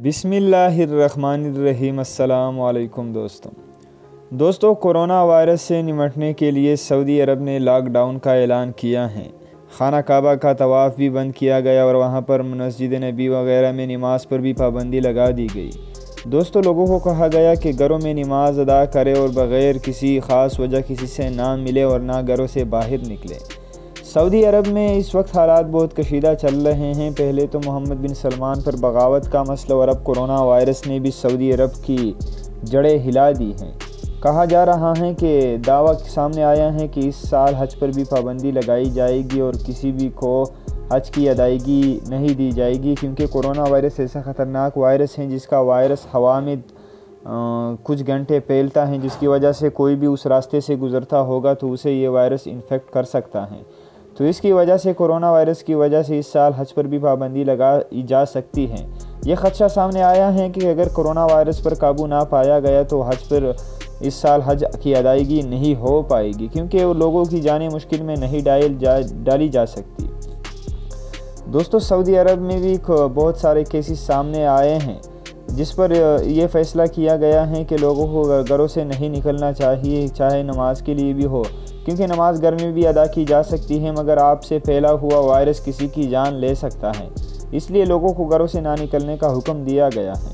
بسم اللہ الرحمن الرحیم۔ السلام علیکم دوستوں، کورونا وائرس سے نمٹنے کے لیے سعودی عرب نے لاک ڈاؤن کا اعلان کیا ہے۔ خانہ کعبہ کا طواف بھی بند کیا گیا اور وہاں پر مسجد نبی وغیرہ میں نماز پر بھی پابندی لگا دی گئی۔ لوگوں کو کہا گیا کہ گھروں میں نماز ادا کرے اور بغیر کسی خاص وجہ کسی سے نہ ملے اور نہ گھروں سے باہر نکلے۔ سعودی عرب میں اس وقت حالات بہت کشیدہ چل رہے ہیں۔ پہلے تو محمد بن سلمان پر بغاوت کا مسئلہ اور اب کورونا وائرس نے بھی سعودی عرب کی جڑیں ہلا دی ہیں۔ کہا جا رہا ہے کہ دعویٰ سامنے آیا ہے کہ اس سال حج پر بھی پابندی لگائی جائے گی اور کسی بھی کو حج کی ادائیگی نہیں دی جائے گی، کیونکہ کورونا وائرس ایسا خطرناک وائرس ہے جس کا وائرس ہوا میں کچھ گھنٹے پھیلتا ہے، جس کی وجہ سے کوئی بھی اس راستے سے گزرتا ہوگا تو اسے یہ وائرس انفیکٹ کر سکتا ہے۔ تو اس کی وجہ سے کورونا وائرس کی وجہ سے اس سال حج پر بھی پابندی لگائی جا سکتی ہے۔ یہ خدشہ سامنے آیا ہے کہ اگر کورونا وائرس پر قابو نہ پایا گیا تو حج پر اس سال حج کی ادائیگی نہیں ہو پائے گی، کیونکہ لوگوں کی جانیں مشکل میں نہیں ڈالی جا سکتی۔ سعودی عرب میں بھی بہت سارے کیسز سامنے آئے ہیں جس پر یہ فیصلہ کیا گیا ہے کہ لوگوں کو گھروں سے نہیں نکلنا چاہیے، چاہے نماز کے لیے بھی ہو، کیونکہ نماز گھر میں بھی ادا کی جا سکتی ہے، مگر آپ سے پھیلا ہوا وائرس کسی کی جان لے سکتا ہے۔ اس لیے لوگوں کو گھروں سے نہ نکلنے کا حکم دیا گیا ہے۔